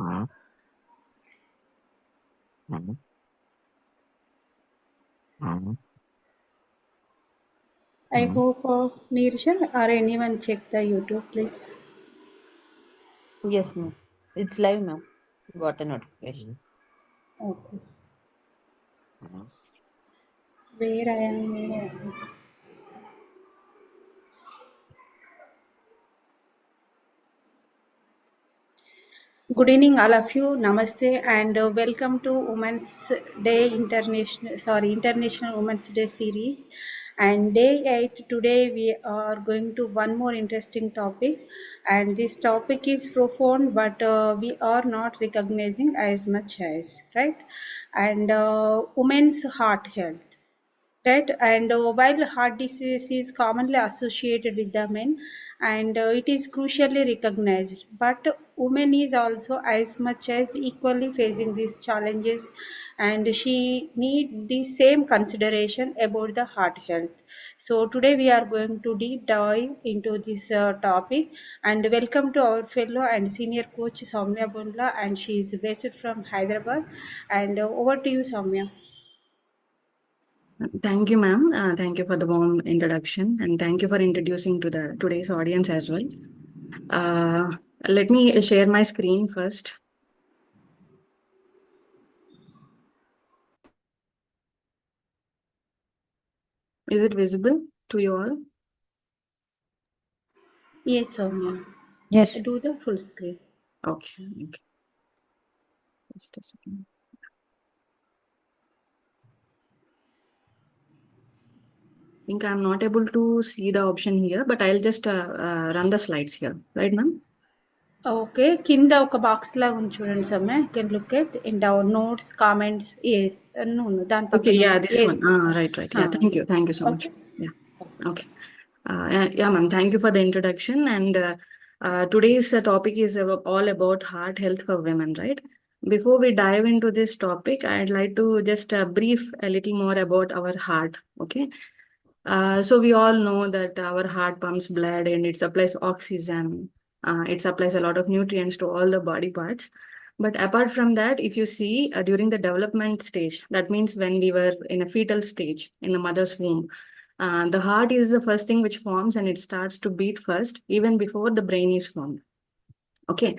Mhm. Mhm. Mhm. I Mhm. hope Nirsha or anyone check the YouTube, please. Yes, ma'am. It's live, ma'am. Got a notification. Okay. Mhm. Where I am. Good evening, all of you. Namaste, and welcome to International Women's Day series. And day 8 today we are going to one more interesting topic, and this topic is profound, but we are not recognizing as much as right. And women's heart health. Right, and while heart disease is commonly associated with the men, and it is crucially recognized, but women is also as much as equally facing these challenges, and she need the same consideration about the heart health. So today we are going to deep dive into this topic, and welcome to our fellow and senior coach Sowmya Bundela, and she is based from Hyderabad. And over to you, Sowmya. Thank you, ma'am. Thank you for the warm introduction, and thank you for introducing to the today's audience as well. Let me share my screen first. Is it visible to you all? Yes, Soumya. Yes. Do the full screen. Okay. Just a second. I think I'm not able to see the option here, but I'll just run the slides here, right, ma'am? Okay, కింద ఒక box లాగా ఉంది చూడండి సమ్మె. Can look at in our notes, comments. Yes, no, దాని Okay, పక్కన yeah, ఉంది. this Yes. one. Right. Yeah, thank you so much. Okay. Yeah, okay. Yeah, ma'am, thank you for the introduction. And today's topic is all about heart health for women, right? Before we dive into this topic, I'd like to just brief a little more about our heart, okay? So we all know that our heart pumps blood and it supplies oxygen. It supplies a lot of nutrients to all the body parts. But apart from that, if you see during the development stage, that means when we were in a fetal stage in the mother's womb, the heart is the first thing which forms and it starts to beat first, even before the brain is formed. Okay.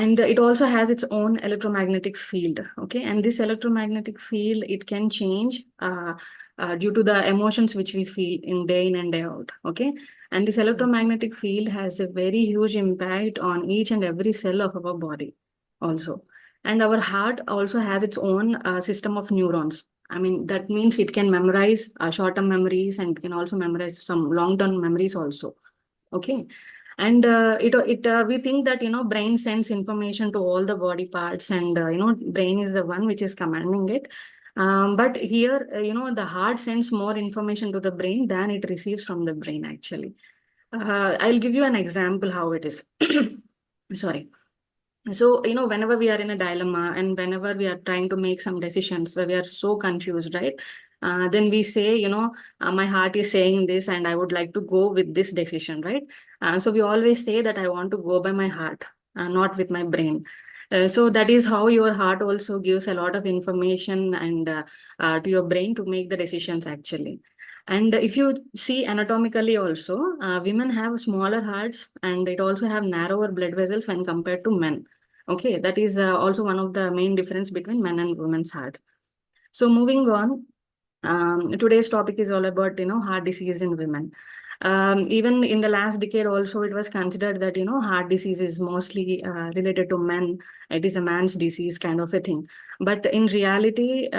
And it also has its own electromagnetic field. Okay. And this electromagnetic field, it can change due to the emotions which we feel in and day out. Okay. And this electromagnetic field has a very huge impact on each and every cell of our body also. And our heart also has its own system of neurons. I mean, that means it can memorize short-term memories and can also memorize some long-term memories also. Okay. And we think that, brain sends information to all the body parts and, brain is the one which is commanding it. But here, the heart sends more information to the brain than it receives from the brain, actually. I'll give you an example how it is. Sorry. So, whenever we are in a dilemma and whenever we are trying to make some decisions where we are so confused, right? Then we say, my heart is saying this and I would like to go with this decision, right? So we always say that I want to go by my heart, not with my brain. So that is how your heart also gives a lot of information and to your brain to make the decisions actually. And if you see anatomically also, women have smaller hearts and it also have narrower blood vessels when compared to men. Okay, that is also one of the main difference between men and women's heart. So moving on, today's topic is all about, heart disease in women. Even in the last decade also, it was considered that, heart disease is mostly related to men. It is a man's disease kind of a thing. But in reality,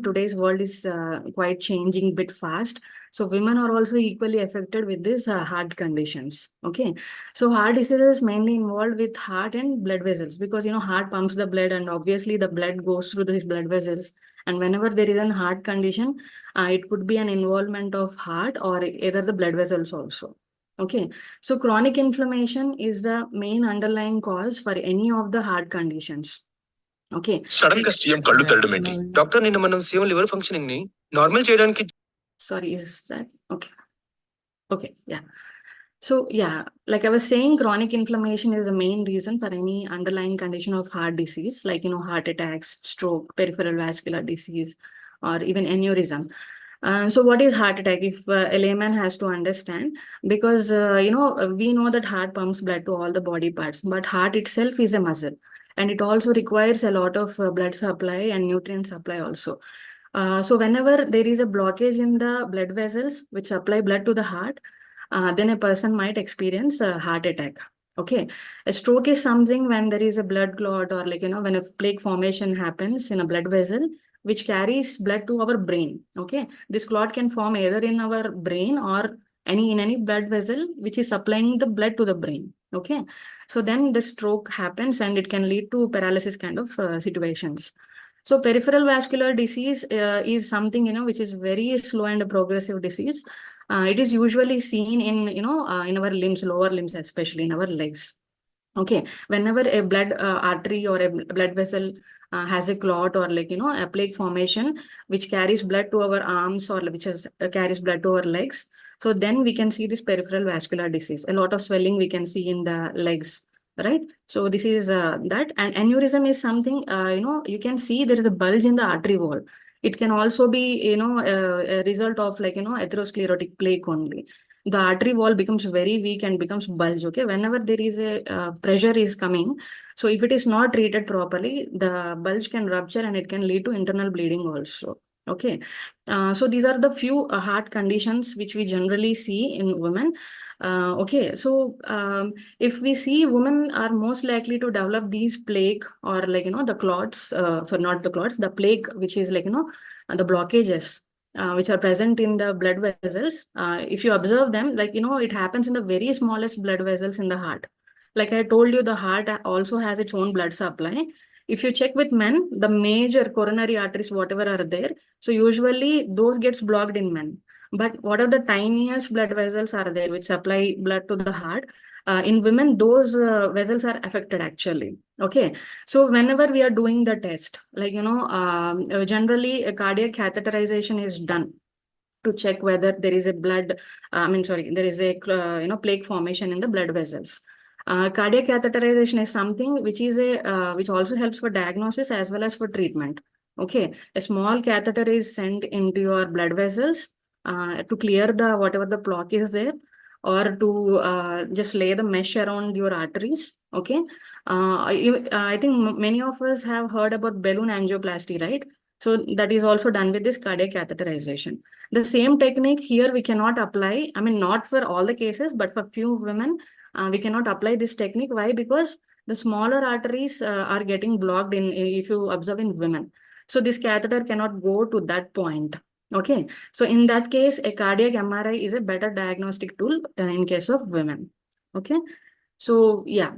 today's world is quite changing bit fast. So women are also equally affected with these heart conditions. Okay. So heart disease is mainly involved with heart and blood vessels because, heart pumps the blood and obviously the blood goes through these blood vessels. And whenever there is a heart condition, it could be an involvement of heart or either the blood vessels also. Okay. So chronic inflammation is the main underlying cause for any of the heart conditions. Okay. Sudden గా CM కళ్ళు తెరడం ఏంటి? Doctor నిన్న మనం CM liver functioning ని normal చేయడానికి. Sorry, is that okay? Okay, yeah. So yeah, like I was saying, chronic inflammation is the main reason for any underlying condition of heart disease, like heart attacks, stroke, peripheral vascular disease, or even aneurysm. So what is heart attack? If a layman has to understand, because we know that heart pumps blood to all the body parts, but heart itself is a muscle, and it also requires a lot of blood supply and nutrient supply also. So whenever there is a blockage in the blood vessels which supply blood to the heart, then a person might experience a heart attack. Okay, a stroke is something when there is a blood clot, or when a plaque formation happens in a blood vessel which carries blood to our brain. Okay, this clot can form either in our brain or any blood vessel which is supplying the blood to the brain. Okay, so then the stroke happens and it can lead to paralysis kind of situations. So peripheral vascular disease is something which is very slow and progressive disease. It is usually seen in in our limbs, lower limbs, especially in our legs. Okay, whenever a blood artery or a blood vessel has a clot, or a plaque formation which carries blood to our arms, or which carries blood to our legs, so then we can see this peripheral vascular disease. A lot of swelling we can see in the legs, right? So this is that. And aneurysm is something you can see there is a bulge in the artery wall. It can also be a result of atherosclerotic plaque only. The artery wall becomes very weak and becomes bulge. Okay, whenever there is a pressure is coming, so if it is not treated properly, the bulge can rupture and it can lead to internal bleeding also. Okay, so these are the few heart conditions which we generally see in women. Okay, so if we see, women are most likely to develop these plaque, or the clots, so not the clots, the plaque, which is the blockages which are present in the blood vessels. If you observe them, it happens in the very smallest blood vessels in the heart. Like I told you, the heart also has its own blood supply. If you check with men, the major coronary arteries, whatever are there, so usually those gets blocked in men. But what are the tiniest blood vessels are there which supply blood to the heart? In women, those vessels are affected actually. Okay, so whenever we are doing the test, generally a cardiac catheterization is done to check whether there is a there is a plaque formation in the blood vessels. Cardiac catheterization is something which is which also helps for diagnosis as well as for treatment. Okay, a small catheter is sent into your blood vessels to clear the whatever the block is there, or to just lay the mesh around your arteries. Okay, I think many of us have heard about balloon angioplasty, right? So that is also done with this cardiac catheterization. The same technique here we cannot apply. I mean, not for all the cases, but for few women, we cannot apply this technique. Why? Because the smaller arteries are getting blocked if you observe in women. So this catheter cannot go to that point. Okay. So in that case, a cardiac MRI is a better diagnostic tool in case of women. Okay. So yeah.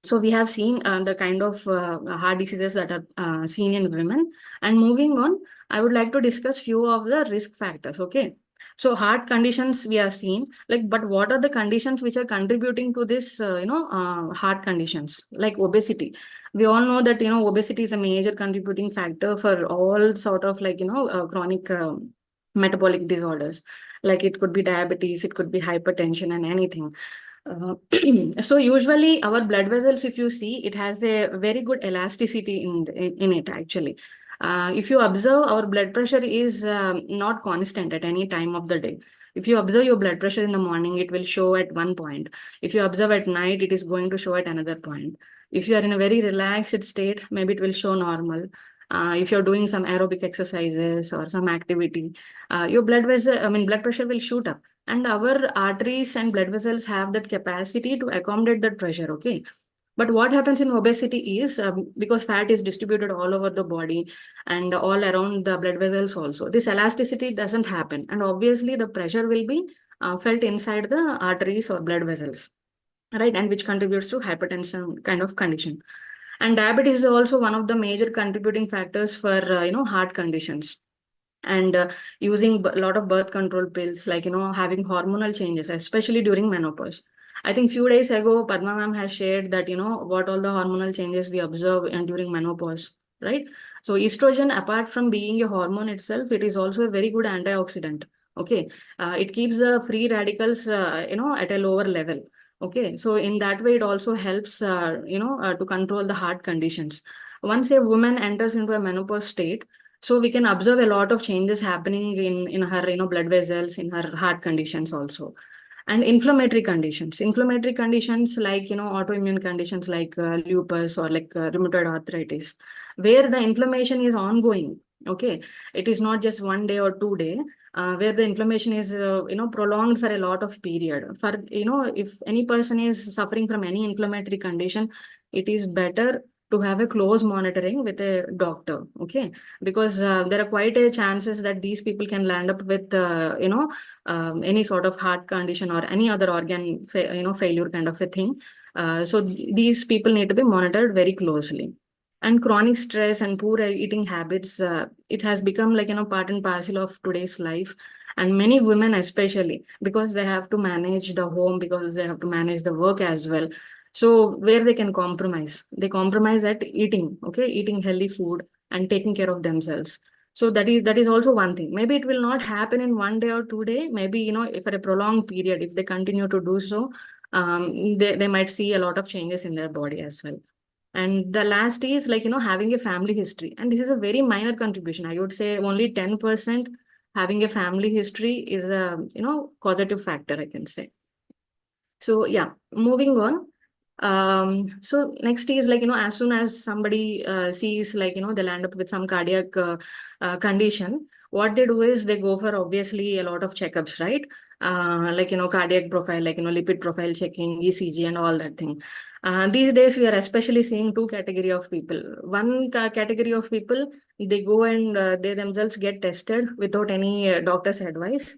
So we have seen the kind of heart diseases that are seen in women. And moving on, I would like to discuss few of the risk factors. Okay. So heart conditions we have seen, but what are the conditions which are contributing to this, heart conditions, like obesity? We all know that, obesity is a major contributing factor for all sort of chronic metabolic disorders. Like it could be diabetes, it could be hypertension and anything. So usually our blood vessels, if you see, it has a very good elasticity in it actually. If you observe, our blood pressure is not constant at any time of the day. If you observe your blood pressure in the morning, it will show at one point. If you observe at night, it is going to show at another point. If you are in a very relaxed state, maybe it will show normal. If you're doing some aerobic exercises or some activity, your blood pressure will shoot up. And our arteries and blood vessels have that capacity to accommodate that pressure. Okay. But what happens in obesity is because fat is distributed all over the body and all around the blood vessels also, this elasticity doesn't happen. And obviously the pressure will be felt inside the arteries or blood vessels, right? And which contributes to hypertension kind of condition. And diabetes is also one of the major contributing factors for, heart conditions. And using a lot of birth control pills, having hormonal changes, especially during menopause. I think few days ago, Padma ma'am has shared that, what all the hormonal changes we observe during menopause, right? So estrogen, apart from being a hormone itself, it is also a very good antioxidant. Okay, it keeps the free radicals, at a lower level. Okay, so in that way, it also helps, to control the heart conditions. Once a woman enters into a menopause state, so we can observe a lot of changes happening in her, blood vessels, in her heart conditions also. And inflammatory conditions like, autoimmune conditions like lupus or like rheumatoid arthritis, where the inflammation is ongoing. Okay, it is not just 1 day or 2 day, where the inflammation is, prolonged for a lot of period. For, if any person is suffering from any inflammatory condition, it is better to have a close monitoring with a doctor. Okay, because there are quite a chances that these people can land up with, any sort of heart condition or any other organ, failure kind of a thing. So these people need to be monitored very closely. And chronic stress and poor eating habits, it has become like, part and parcel of today's life. And many women, especially because they have to manage the home, because they have to manage the work as well. So where they compromise at eating, okay, eating healthy food and taking care of themselves. So that is also one thing. Maybe it will not happen in 1 day or 2 day. Maybe, if for a prolonged period, if they continue to do so, they might see a lot of changes in their body as well. And the last is like, having a family history. And this is a very minor contribution. I would say only 10% having a family history is a, causative factor, I can say. So yeah, moving on. So next is like, as soon as somebody sees like, they land up with some cardiac condition, what they do is they go for obviously a lot of checkups, right? Like, cardiac profile, like, lipid profile checking, ECG and all that thing. These days, we are especially seeing two category of people. One category of people, they go and they themselves get tested without any doctor's advice.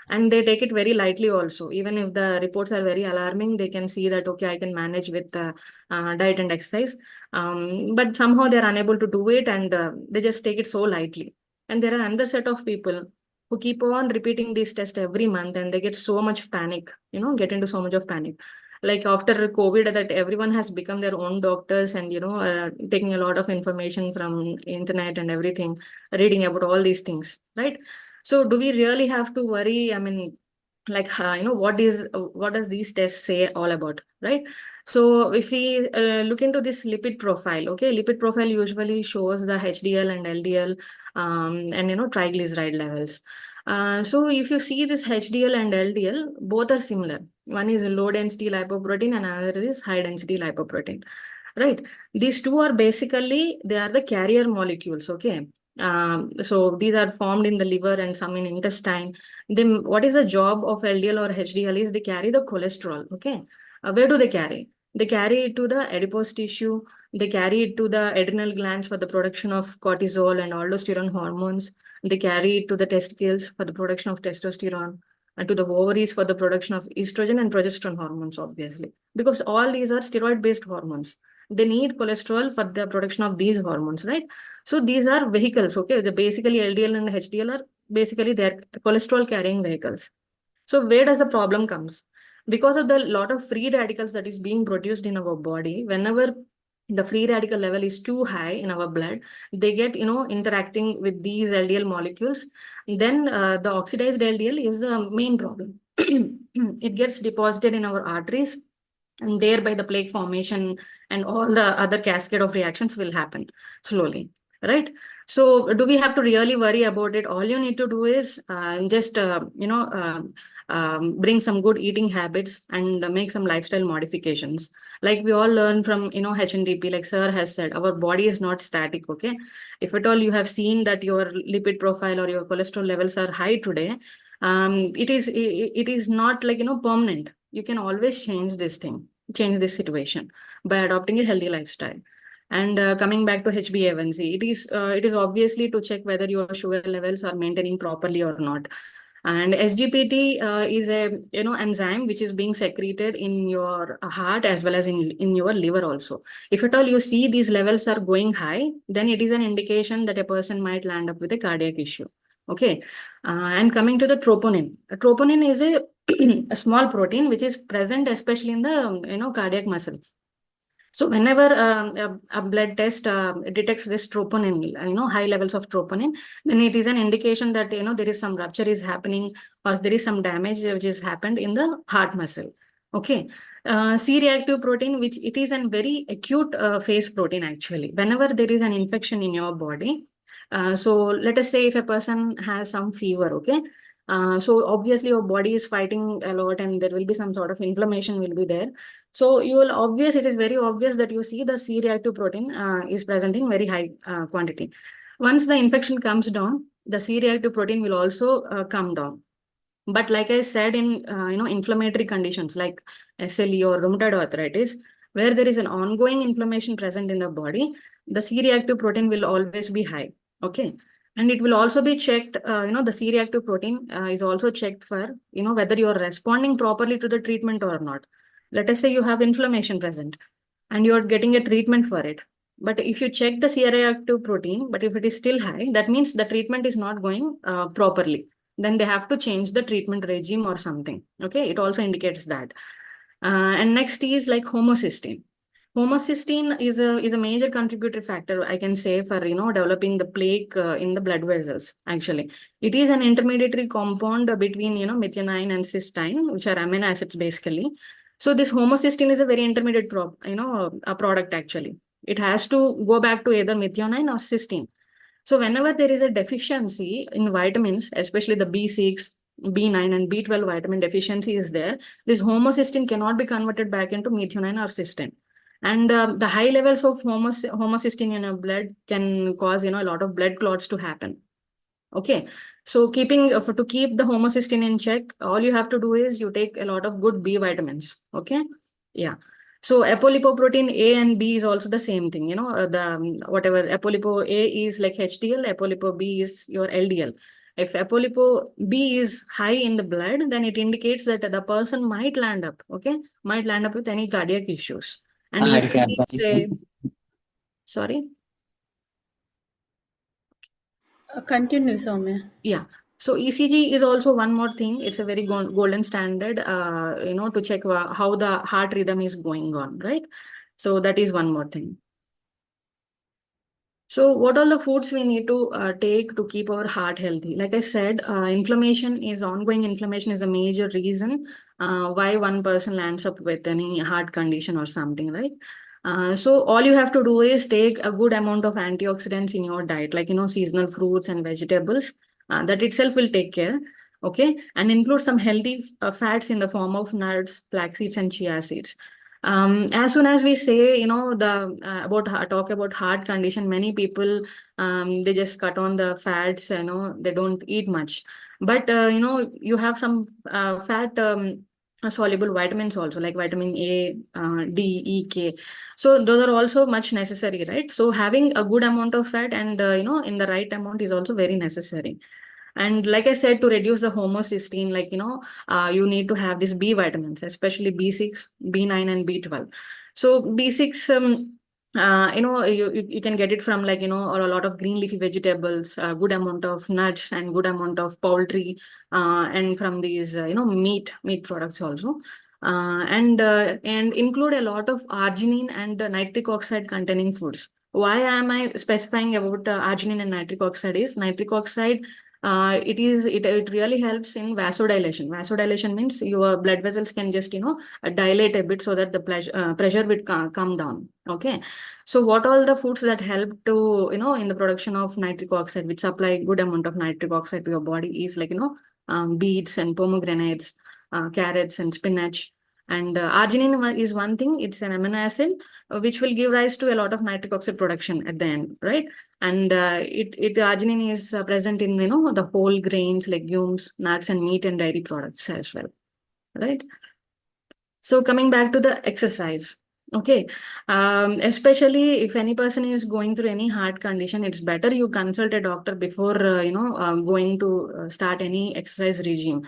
And they take it very lightly also. Even if the reports are very alarming, they can see that, okay, I can manage with diet and exercise. But somehow they're unable to do it, and they just take it so lightly. And there are another set of people who keep on repeating these tests every month, and they get so much panic, get into so much of panic. Like after COVID, that everyone has become their own doctors and, taking a lot of information from internet and everything, reading about all these things, right? So do we really have to worry? I mean, like, what does these tests say all about, right? So if we look into this lipid profile, okay, lipid profile usually shows the HDL and LDL, and, triglyceride levels. So if you see this HDL and LDL, both are similar. One is low density lipoprotein and another is high density lipoprotein, right? These two are basically, they are the carrier molecules, okay? So these are formed in the liver and some in intestine. Then what is the job of LDL or HDL is they carry the cholesterol, okay? Where do they carry? They carry it to the adipose tissue. They carry it to the adrenal glands for the production of cortisol and aldosterone hormones. They carry it to the testicles for the production of testosterone, and to the ovaries for the production of estrogen and progesterone hormones, obviously, because all these are steroid-based hormones. They need cholesterol for the production of these hormones, right? So these are vehicles, okay? The basically LDL and HDL are basically they're cholesterol carrying vehicles. So where does the problem comes? Because of the lot of free radicals that is being produced in our body, whenever the free radical level is too high in our blood, they get, interacting with these LDL molecules. Then the oxidized LDL is the main problem. It gets deposited in our arteries, and thereby the plaque formation and all the other cascade of reactions will happen slowly, right? So do we have to really worry about it? All you need to do is just bring some good eating habits and make some lifestyle modifications. Like we all learn from, HNDP, like sir has said, our body is not static, okay? If at all you have seen that your lipid profile or your cholesterol levels are high today, it is not like, permanent. You can always change this situation by adopting a healthy lifestyle. And coming back to HbA1c, it is obviously to check whether your sugar levels are maintaining properly or not. And SGPT is a enzyme which is being secreted in your heart as well as in your liver also. If at all you see these levels are going high, then it is an indication that a person might land up with a cardiac issue. Okay, and coming to the troponin. Troponin is a small protein which is present especially in the cardiac muscle. So whenever a blood test detects this troponin, high levels of troponin, then it is an indication that, there is some rupture is happening, or there is some damage which has happened in the heart muscle. Okay. C-reactive protein, which it is a very acute phase protein actually. Whenever there is an infection in your body, so let us say if a person has some fever, okay. So obviously your body is fighting a lot and there will be some sort of inflammation will be there. So it is very obvious that you see the C-reactive protein is present in very high quantity. Once the infection comes down, the C-reactive protein will also come down. But like I said, in inflammatory conditions like SLE or rheumatoid arthritis, where there is an ongoing inflammation present in the body, the C-reactive protein will always be high. Okay. And it will also be checked, the C-reactive protein is also checked for, whether you are responding properly to the treatment or not. Let us say you have inflammation present and you're getting a treatment for it. But if you check the C-reactive protein, but if it is still high, that means the treatment is not going properly. Then they have to change the treatment regime or something. Okay, it also indicates that. And next is like homocysteine. Homocysteine is a major contributory factor, I can say, for developing the plaque in the blood vessels. Actually, it is an intermediary compound between methionine and cysteine, which are amino acids basically. So this homocysteine is a very intermediate a product actually. It has to go back to either methionine or cysteine. So whenever there is a deficiency in vitamins, especially the B6, B9 and B12 vitamin deficiency is there, this homocysteine cannot be converted back into methionine or cysteine. And the high levels of homocysteine in your blood can cause, a lot of blood clots to happen. Okay, so to keep the homocysteine in check, all you have to do is you take a lot of good B vitamins. Okay, yeah. So apolipoprotein A and B is also the same thing. Whatever apolipo A is like HDL, apolipo B is your LDL. If apolipo B is high in the blood, then it indicates that the person might land up with any cardiac issues. And ECG say, sorry. Continue, Sowmya. Yeah. So ECG is also one more thing. It's a very golden standard, to check how the heart rhythm is going on, right? So that is one more thing. So what are the foods we need to take to keep our heart healthy? Like I said, ongoing inflammation is a major reason why one person lands up with any heart condition or something, right? So all you have to do is take a good amount of antioxidants in your diet, like, seasonal fruits and vegetables. That itself will take care. Okay. And include some healthy fats in the form of nuts, flax seeds, and chia seeds. As soon as we say, talk about heart condition, many people, they just cut on the fats, they don't eat much. But, you have some fat soluble vitamins also, like vitamin A, D, E, K. So those are also much necessary, right? So having a good amount of fat and, in the right amount is also very necessary. And like I said, to reduce the homocysteine, you need to have these B vitamins, especially B6, B9, and B12. So B6, you can get it from or a lot of green leafy vegetables, a good amount of nuts and good amount of poultry, and from these, meat products also. And include a lot of arginine and nitric oxide containing foods. Why am I specifying about arginine and nitric oxide is nitric oxide, it really helps in vasodilation. Vasodilation means your blood vessels can just dilate a bit so that the pressure will come down. Okay, so what all the foods that help to in the production of nitric oxide, which supply good amount of nitric oxide to your body, is beets and pomegranates, carrots and spinach. And arginine is one thing. It's an amino acid which will give rise to a lot of nitric oxide production at the end, right? And arginine is present in the whole grains, legumes, nuts, and meat and dairy products as well, right? So coming back to the exercise, okay, especially if any person is going through any heart condition, it's better you consult a doctor before going to start any exercise regime.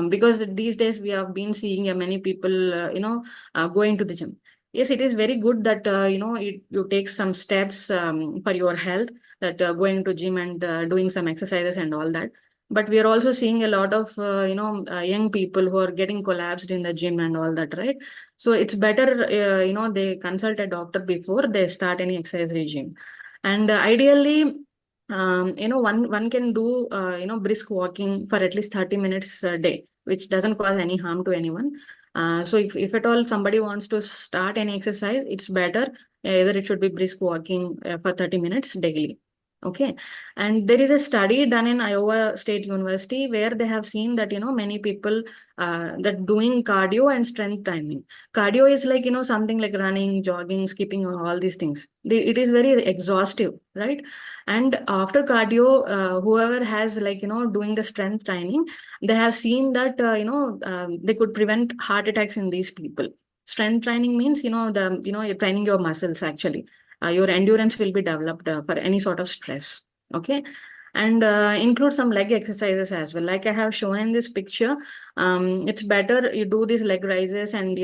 Because these days we have been seeing many people going to the gym. Yes, it is very good that you take some steps for your health, that going to gym and doing some exercises and all that. but we are also seeing a lot of young people who are getting collapsed in the gym and all that, right? So it's better they consult a doctor before they start any exercise regime. And ideally, one can do brisk walking for at least 30 minutes a day, which doesn't cause any harm to anyone. So if at all somebody wants to start any exercise, it's better either it should be brisk walking for 30 minutes daily. Okay. And there is a study done in Iowa State University where they have seen that, many people that doing cardio and strength training. Cardio is like, something like running, jogging, skipping, all these things. It is very exhaustive, right? And after cardio, whoever has like, doing the strength training, they have seen that, they could prevent heart attacks in these people. Strength training means, you're training your muscles actually. Your endurance will be developed for any sort of stress. Okay. And include some leg exercises as well. Like I have shown in this picture, it's better you do these leg raises and,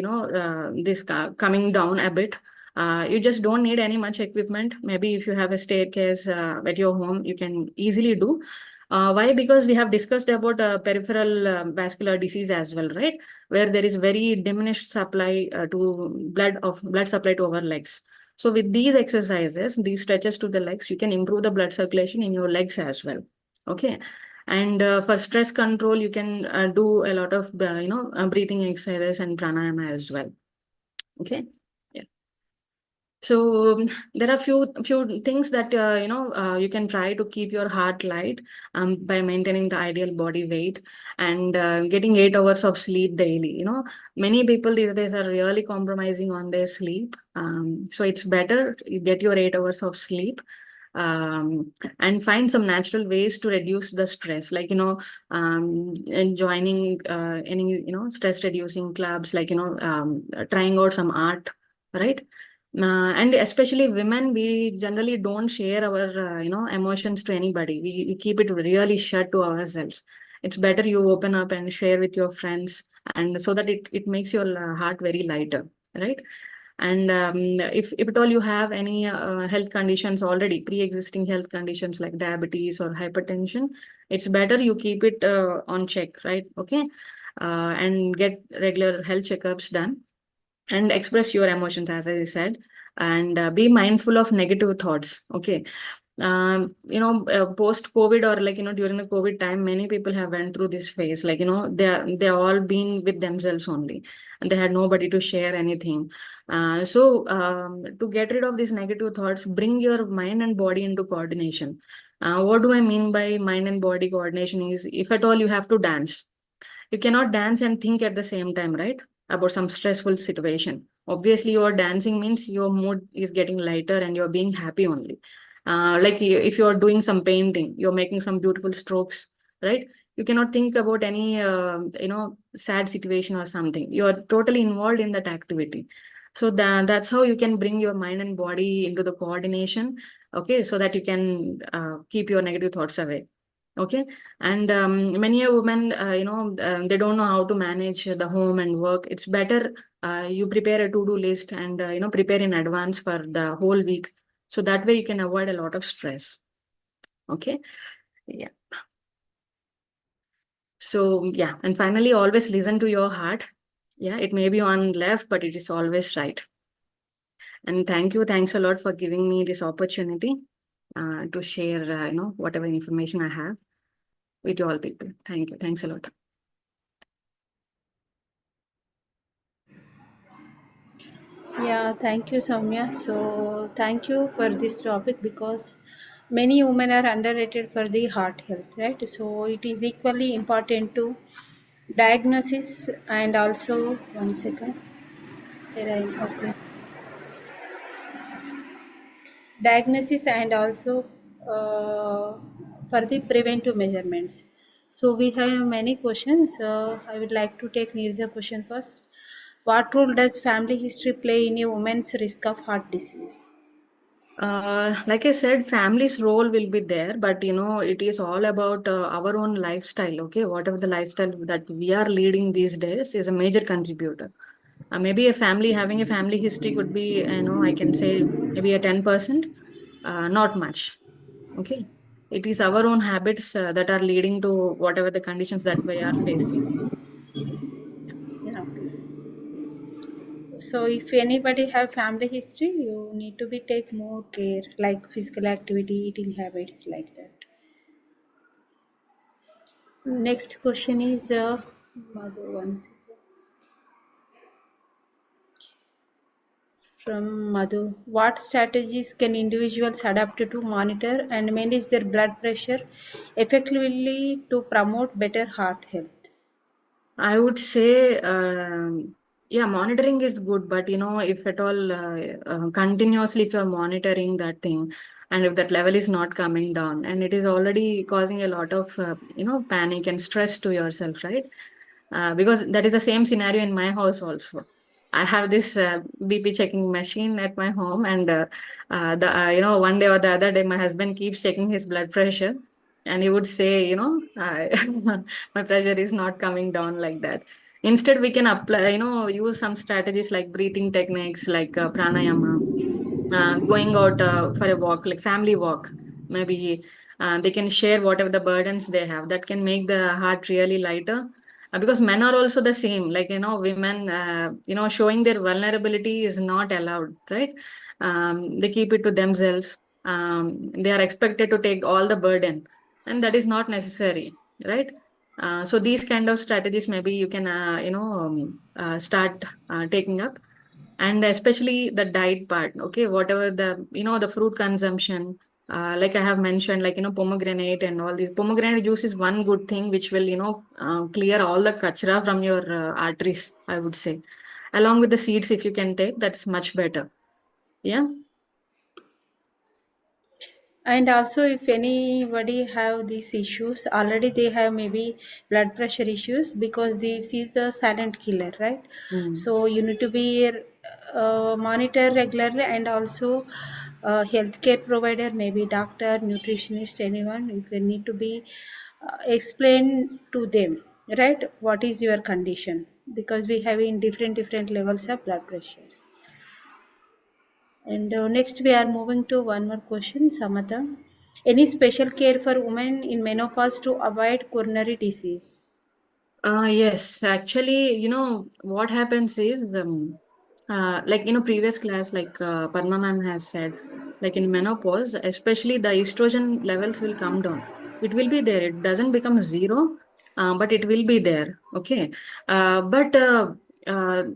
this coming down a bit. You just don't need any much equipment. Maybe if you have a staircase at your home, you can easily do. Why? Because we have discussed about peripheral vascular disease as well, right? Where there is very diminished supply to blood supply to our legs. So with these exercises, these stretches to the legs, you can improve the blood circulation in your legs as well. Okay. And for stress control, you can do a lot of, breathing exercises and pranayama as well. Okay. Yeah. So there are few things that you can try to keep your heart light by maintaining the ideal body weight and getting 8 hours of sleep daily. Many people these days are really compromising on their sleep. So it's better you get your 8 hours of sleep. And find some natural ways to reduce the stress, like and joining any stress reducing clubs, like trying out some art, right? And especially women, we generally don't share our emotions to anybody. We keep it really shut to ourselves. It's better you open up and share with your friends, and so that it makes your heart very lighter, right? And if at all you have any health conditions already, pre-existing health conditions like diabetes or hypertension, it's better you keep it on check, right? Okay. And get regular health checkups done and express your emotions, as I said, and be mindful of negative thoughts. Okay. Post COVID, or like during the COVID time, many people have went through this phase, like they all been with themselves only, and they had nobody to share anything. So to get rid of these negative thoughts, bring your mind and body into coordination. What do I mean by mind and body coordination is, if at all you have to dance, you cannot dance and think at the same time, right? About some stressful situation. Obviously, your dancing means your mood is getting lighter and you're being happy only. Like if you're doing some painting, you're making some beautiful strokes, right? You cannot think about any, sad situation or something. You're totally involved in that activity. So that's how you can bring your mind and body into the coordination. Okay. So that you can keep your negative thoughts away. Okay. And many a women, they don't know how to manage the home and work. It's better you prepare a to-do list and, prepare in advance for the whole week. So that way you can avoid a lot of stress. Okay. Yeah. So yeah. And finally, always listen to your heart. Yeah. It may be on left, but it is always right. And thank you. Thanks a lot for giving me this opportunity to share, whatever information I have with all people. Thank you. Thanks a lot. Yeah, thank you, Sowmya. So, thank you for this topic, because many women are underrated for the heart health, right? So, it is equally important to diagnosis and also, one second. Okay. Diagnosis and also for the preventive measurements. So we have many questions. I would like to take Nirja question first. What role does family history play in a woman's risk of heart disease? Like I said, family's role will be there, but it is all about our own lifestyle. Okay, whatever the lifestyle that we are leading these days is a major contributor. Maybe having a family history could be, I can say maybe a 10%, not much. Okay. It is our own habits that are leading to whatever the conditions that we are facing. Yeah. So if anybody have family history, you need to be take more care, like physical activity, eating habits, like that. Next question is Madhu, one second. From Madhu. What strategies can individuals adapt to monitor and manage their blood pressure effectively to promote better heart health? I would say, yeah, monitoring is good, but if at all continuously, if you're monitoring that thing, and if that level is not coming down, and it is already causing a lot of, panic and stress to yourself, right? Because that is the same scenario in my house also. I have this BP checking machine at my home, and one day or the other day, my husband keeps checking his blood pressure, and he would say, my pressure is not coming down like that. Instead, we can apply, use some strategies like breathing techniques, like pranayama, going out for a walk, like family walk. Maybe they can share whatever the burdens they have. That can make the heart really lighter. Because men are also the same. Like, women, showing their vulnerability is not allowed, right? They keep it to themselves. They are expected to take all the burden, and that is not necessary, right? So these kind of strategies, maybe you can, start taking up, and especially the diet part. Okay, whatever the the fruit consumption, like I have mentioned, like pomegranate and all these. Pomegranate juice is one good thing which will clear all the kachra from your arteries, I would say. Along with the seeds, if you can take, that's much better. Yeah. And also, if anybody have these issues, already they have maybe blood pressure issues, because this is the silent killer, right? Mm. So you need to be monitor regularly, and also healthcare provider, maybe doctor, nutritionist, anyone, you can need to be explain to them, right? What is your condition? Because we have in different levels of blood pressures. And next we are moving to one more question, Samatha. Any special care for women in menopause to avoid coronary disease? Yes, actually, what happens is, like, previous class, like Padma ma'am has said, like in menopause, especially the estrogen levels will come down. It will be there. It doesn't become zero, but it will be there. Okay. But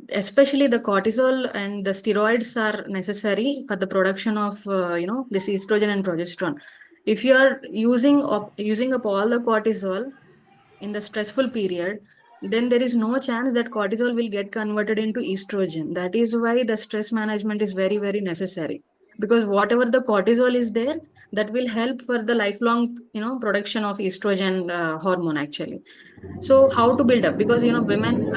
especially the cortisol and the steroids are necessary for the production of, this estrogen and progesterone. If you are using up all the cortisol in the stressful period, then there is no chance that cortisol will get converted into estrogen. That is why the stress management is very, very necessary. Because whatever the cortisol is there, that will help for the lifelong, production of estrogen hormone actually. So how to build up? Because women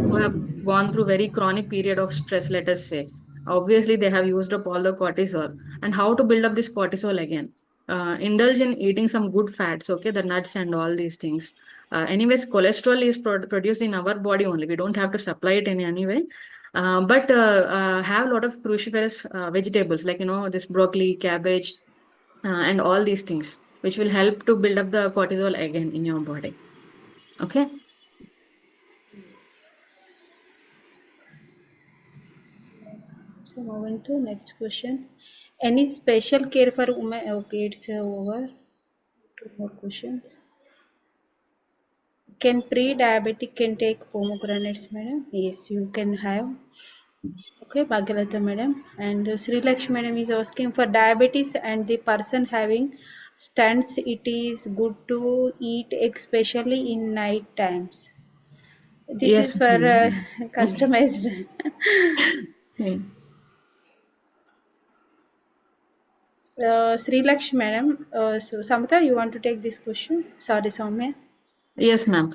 who have gone through very chronic period of stress, let us say, obviously they have used up all the cortisol. And how to build up this cortisol again? Indulge in eating some good fats, okay, the nuts and all these things. Anyways, cholesterol is produced in our body only. We don't have to supply it in any way. But have a lot of cruciferous vegetables, like this broccoli, cabbage, and all these things, which will help to build up the cortisol again in your body. Okay. So moving to next question. Any special care for women? Okay, it's over. Two more questions. Can pre-diabetic can take pomegranates, madam? Yes, you can have. Okay, Bhagyalatha madam. And Sri Lakshmi madam is asking, for diabetes and the person having stents, it is good to eat, especially in night times. This is Yes. for Mhm. customized. Yeah. Sri Lakshmi madam. So Samantha, you want to take this question? Sorry, Sowmya. Yes, ma'am.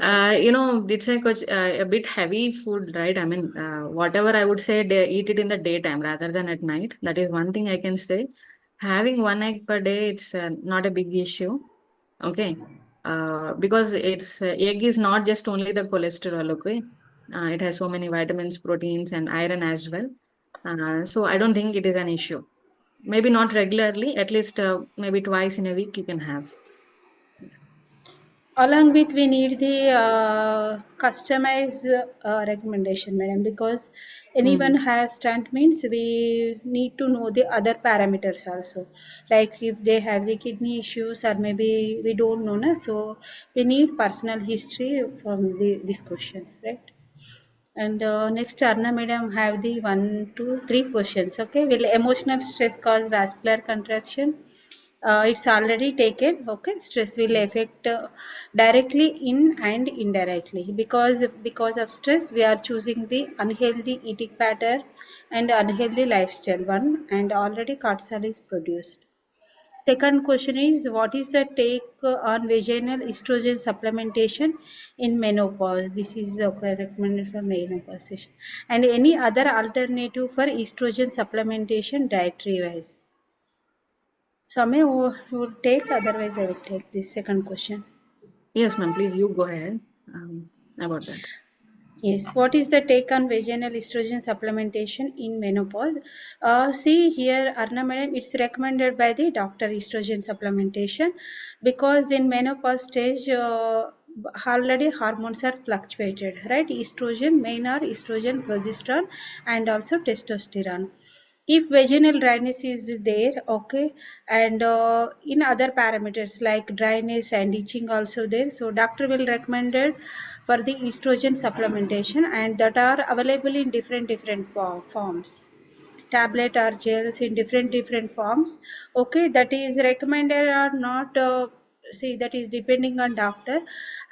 It's a bit heavy food, right? I mean, whatever I would say, they eat it in the daytime rather than at night. That is one thing I can say. Having one egg per day, it's not a big issue. Okay. Because egg is not just only the cholesterol, okay? It has so many vitamins, proteins, and iron as well. So I don't think it is an issue. maybe not regularly, at least maybe twice in a week you can have. Along with we need the customized recommendation, madam, because anyone has stunt means we need to know the other parameters also, like if they have the kidney issues or maybe we don't know, na? So we need personal history from this question, right? And next, Arna madam have the 1, 2, 3 questions. Okay, will emotional stress cause vascular contraction? It's already taken. Okay, stress will affect directly in and indirectly, because of stress we are choosing the unhealthy eating pattern and unhealthy lifestyle one, and already cortisol is produced. Second question is, what is the take on vaginal estrogen supplementation in menopause? This is recommended for menopause session. And any other alternative for estrogen supplementation dietary wise? Sowmya will take, otherwise I will take this second question. Yes, ma'am, please you go ahead about that. Yes, what is the take on vaginal estrogen supplementation in menopause? See here, Arna madam, it's recommended by the doctor estrogen supplementation, because in menopause stage, already hormones are fluctuated, right? Estrogen, main are estrogen, progesterone, and also testosterone. If vaginal dryness is there, okay, and in other parameters like dryness and itching also there, so doctor will recommend it for the estrogen supplementation, and that are available in different forms, tablet or gels in different forms. Okay, that is recommended or not, see, that is depending on doctor.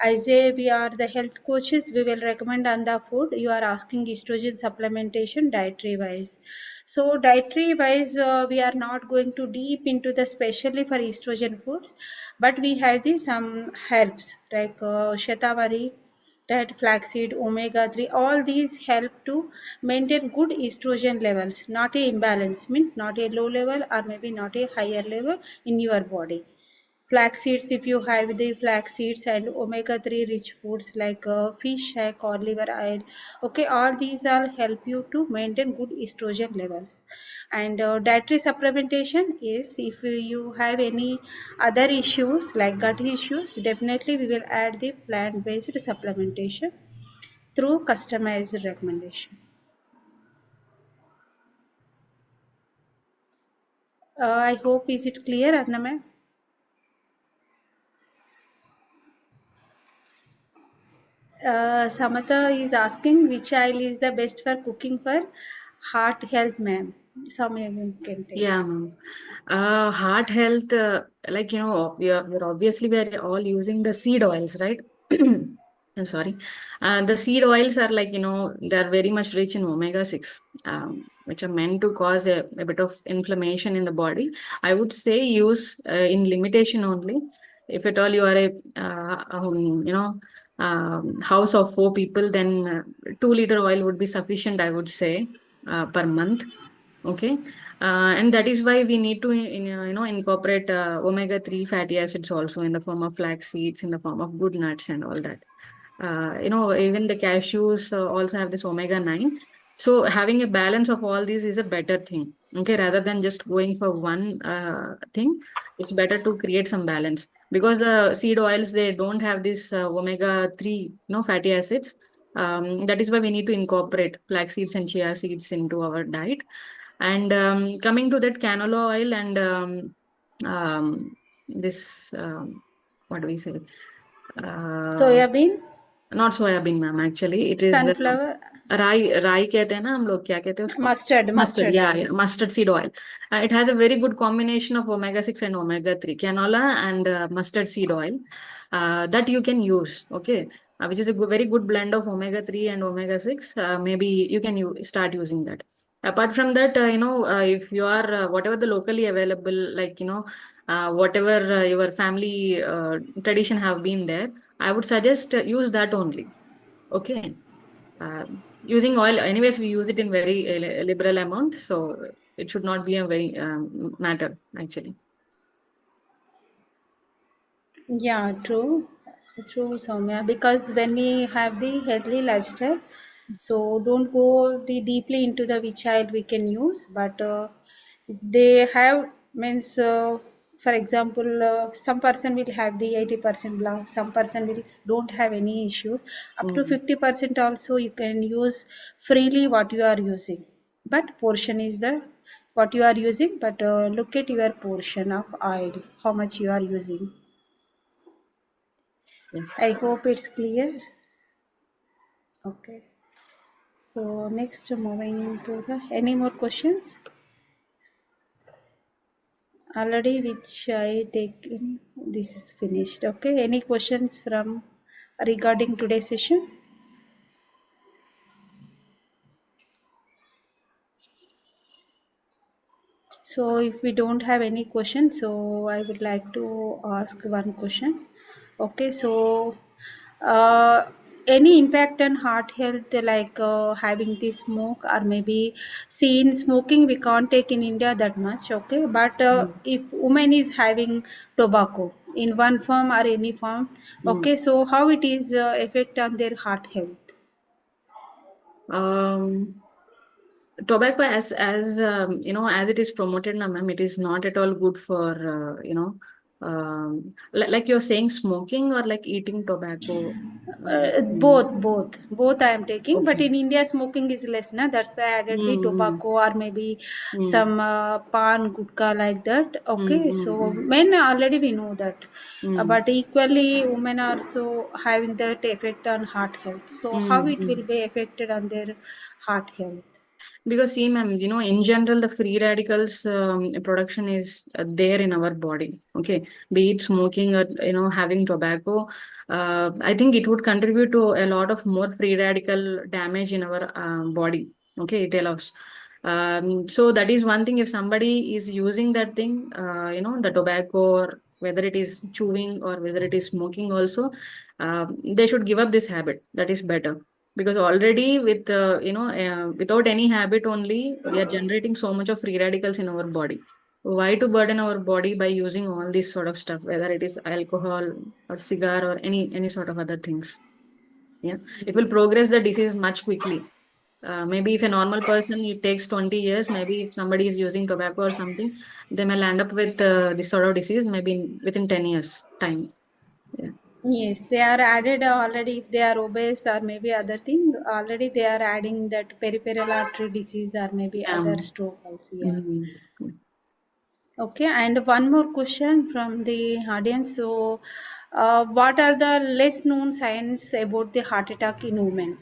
I say we are the health coaches, we will recommend on the food. You are asking estrogen supplementation dietary wise, so dietary wise we are not going to deep into the specially for estrogen foods, but we have the some herbs like shatavari, that flaxseed, omega-3, all these help to maintain good estrogen levels, not a imbalance, means not a low level or maybe not a higher level in your body. Flax seeds, if you have the flax seeds, and omega-3 rich foods like fish, egg, or liver oil, okay, all these all help you to maintain good estrogen levels. And dietary supplementation is, if you have any other issues like gut issues, definitely we will add the plant-based supplementation through customized recommendation. I hope, is it clear, Arna ma'am? Samatha is asking which oil is the best for cooking for heart health, ma'am. Sowmya can take. Yeah, ma'am. Heart health, like, we're obviously we're all using the seed oils, right? I'm sorry. The seed oils are like, they're very much rich in omega-6, which are meant to cause a bit of inflammation in the body. I would say use in limitation only. If at all you are house of 4 people, then 2-liter oil would be sufficient, I would say, per month. Okay. And that is why we need to incorporate omega-3 fatty acids also in the form of flax seeds, in the form of good nuts and all that. Even the cashews also have this omega-9. So having a balance of all these is a better thing. Okay, rather than just going for one thing, it's better to create some balance, because the seed oils, they don't have this omega-3 fatty acids. That is why we need to incorporate flax seeds and chia seeds into our diet. And coming to that canola oil and this, what do we say? Soya Not soybean, ma'am. Actually, it is sunflower, राई कहते हैं ना हम लोग, क्या कहते हैं उसको? mustard. Yeah, mustard seed oil. It has a very good combination of omega-6 and omega-3, canola and mustard seed oil that you can use. Okay, which is a very good blend of omega-3 and omega-6. Maybe you can start using that. Apart from that, if you are whatever the locally available, like, whatever your family tradition have been there, I would suggest use that only. Okay. Using oil, anyways, we use it in very liberal amount, so it should not be a very matter, actually. Yeah, true, Soumya. Because when we have the healthy lifestyle, so don't go the deeply into the which oil we can use, but They have means for example some person will have the 80% love, some person will don't have any issue, up to 50% also you can use freely what you are using, but portion is the what you are using, but look at your portion of oil, how much you are using. Yes. I hope it's clear. Okay, so next moving to the any more questions already which I take in, this is finished. Okay, any questions from regarding today's session? So if we don't have any questions, so I would like to ask one question. Okay, so uh, any impact on heart health like having the smoke, or maybe see in smoking we can't take in India that much, okay, but if woman is having tobacco in one form or any form, okay, so how it is effect on their heart health? Tobacco, as as it is promoted now, ma'am, it is not at all good for like you're saying, smoking or like eating tobacco. Both I am taking, but Okay. in India smoking is less, na, that's why I added the tobacco or maybe some pan gutka like that. Okay, so men already we know that, but equally women are also having that effect on heart health, so how it will be affected on their heart health? Because see, ma'am, in general, the free radicals production is there in our body. Okay, be it smoking or having tobacco. I think it would contribute to a lot of more free radical damage in our body. Okay, it allows. So that is one thing. If somebody is using that thing, the tobacco, or whether it is chewing or whether it is smoking, also, they should give up this habit. That is better, because already with without any habit only we are generating so much of free radicals in our body. Why to burden our body by using all this sort of stuff, whether it is alcohol or cigar or any sort of other things? Yeah, it will progress the disease much quickly. Maybe if a normal person it takes 20 years, maybe if somebody is using tobacco or something, they may land up with this sort of disease maybe within 10 years time. Yeah. Yes, they are added already. If they are obese or maybe other thing, already they are adding that peripheral artery disease or maybe other Um, stroke also. Yeah. mhm. Okay, and one more question from the audience. So, what are the less known signs about the heart attack in women?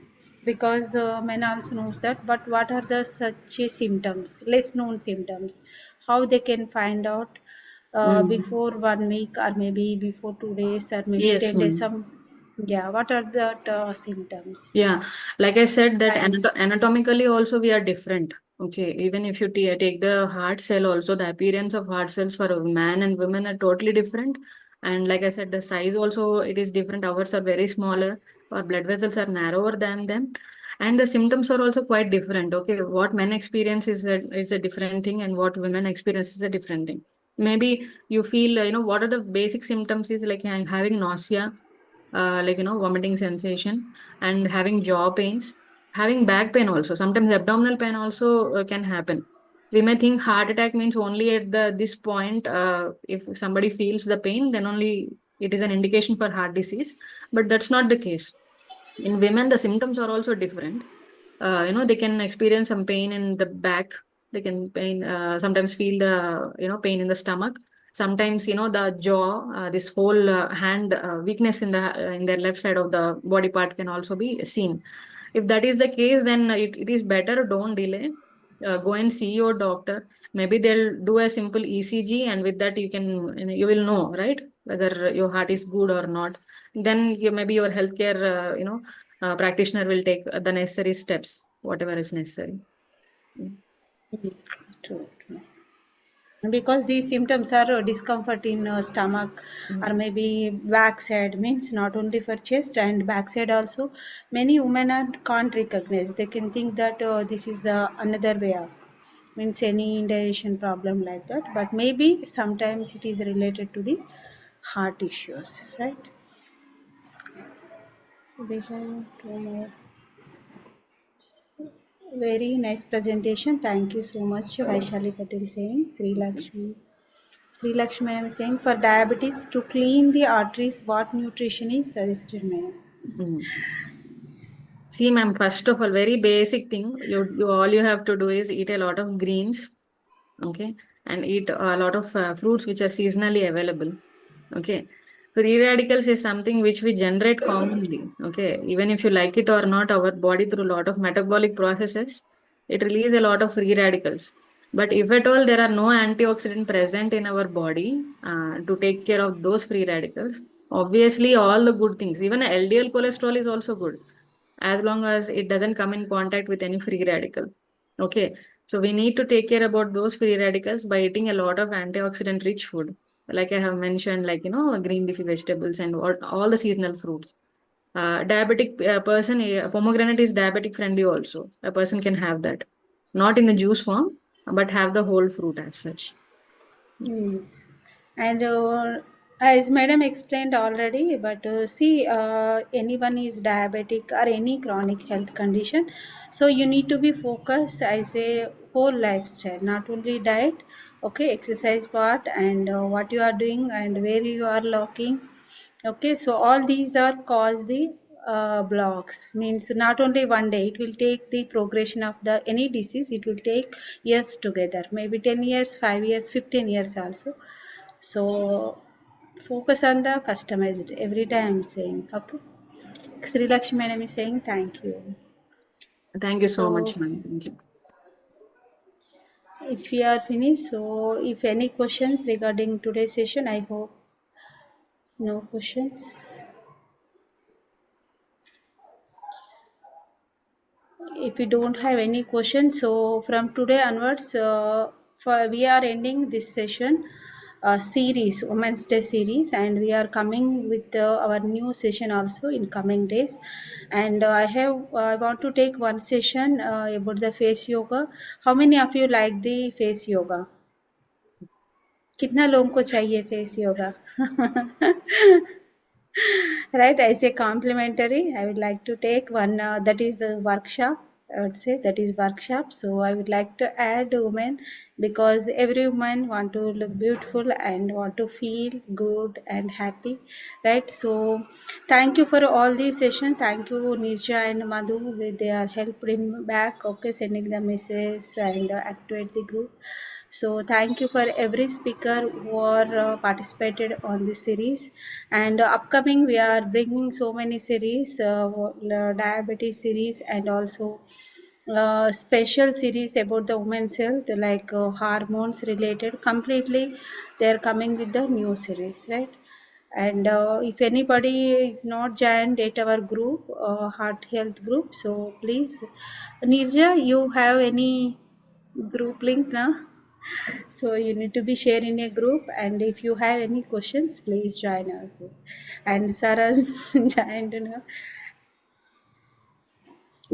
Because men also knows that, but what are the such symptoms, less known symptoms? How they can find out Mm. before 1 week or maybe before 2 days or maybe Yes, 10 days? ma'am. Some, yeah. What are the symptoms? Yeah, like I said, that Signs. anatomically also we are different. Okay, even if you take the heart cell, also the appearance of heart cells for a man and women are totally different. And like I said, the size also it is different. Ours are very smaller, our blood vessels are narrower than them, and the symptoms are also quite different. Okay, what men experience is a different thing, and what women experience is a different thing. Maybe you feel, what are the basic symptoms is like having nausea, like vomiting sensation, and having jaw pains, having back pain also. Sometimes abdominal pain also can happen. We may think heart attack means only at the this point. If somebody feels the pain, then only it is an indication for heart disease. But that's not the case. In women, the symptoms are also different. They can experience some pain in the back. They can sometimes feel the pain in the stomach. Sometimes the jaw, this whole hand weakness in their left side of the body part can also be seen. If that is the case, then it is better, don't delay. Go and see your doctor. Maybe they'll do a simple ECG, and with that you will know, right, whether your heart is good or not. Then maybe your healthcare practitioner will take the necessary steps, whatever is necessary. Mm. Yes, true, true. Because these symptoms are discomfort in stomach or maybe backside, means not only for chest and backside also, many women can't recognize, they can think that this is the another way of, means any indigestion problem like that, but maybe sometimes it is related to the heart issues, right? We have two more. Very nice presentation. Thank you so much, Vaishali Patel saying. Sri Lakshmi. Sri Lakshmi I am saying for diabetes to clean the arteries, what nutrition is suggested, ma'am? See, ma'am, first of all, very basic thing. You all you have to do is eat a lot of greens, okay, and eat a lot of fruits which are seasonally available. Okay. Free radicals is something which we generate commonly. Okay. Even if you like it or not, our body through a lot of metabolic processes, it releases a lot of free radicals. But if at all there are no antioxidant present in our body to take care of those free radicals, obviously all the good things, even LDL cholesterol is also good as long as it doesn't come in contact with any free radical. Okay. So we need to take care about those free radicals by eating a lot of antioxidant rich food. Like I have mentioned, like, green leafy vegetables and all the seasonal fruits. Diabetic person, pomegranate is diabetic friendly also. A person can have that. Not in the juice form, but have the whole fruit as such. Yes. And as madam explained already, but see, anyone is diabetic or any chronic health condition, so you need to be focused as a whole lifestyle, not only diet, okay, exercise part and what you are doing and where you are locking. Okay, so all these are cause the blocks, means not only one day, it will take the progression of the any disease, it will take years together, maybe 10 years, 5 years, 15 years also. So focus on the customized every time I'm saying. Okay, Sri Lakshmi madam is saying thank you. Thank you so much, So ma'am. Thank you. if we are finished, so if any questions regarding today's session, I hope no questions. If we don't have any questions, so from today onwards, we are ending this session series, Women's Day series, and we are coming with our new session also in coming days. And I want to take one session about the face yoga. How many of you like the face yoga? कितना लोगों को चाहिए face yoga? Right, I say complimentary. I would like to take one that is the workshop. I would say that is workshop. So I would like to add women because every woman want to look beautiful and want to feel good and happy, right? So thank you for all these sessions. Thank you Nisha and Madhu with their help bring back, okay, sending the messages and activate the group. So thank you for every speaker who are participated on this series. And upcoming we are bringing so many series, diabetes series and also special series about the women's health, like hormones related. Completely, they are coming with the new series, right? And if anybody is not joined at our group, heart health group, so please, Nirja, you have any group link now? So you need to be shared in a group, and if you have any questions, please join our group. And Sarah joined now.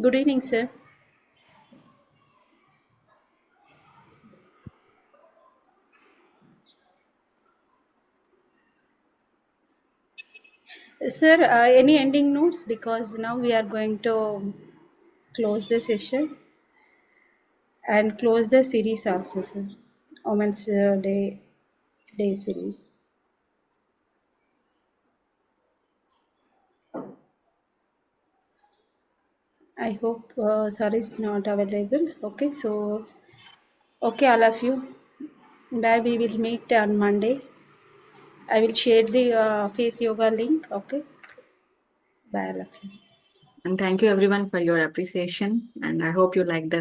Good evening, sir. Sir, any ending notes? Because now we are going to close the session and close the series also, sir. Women's Day series. I hope Sarah is not available. Okay, so okay, all of you. Bye. We will meet on Monday. I will share the face yoga link. Okay. Bye, all of you. And thank you everyone for your appreciation. And I hope you like the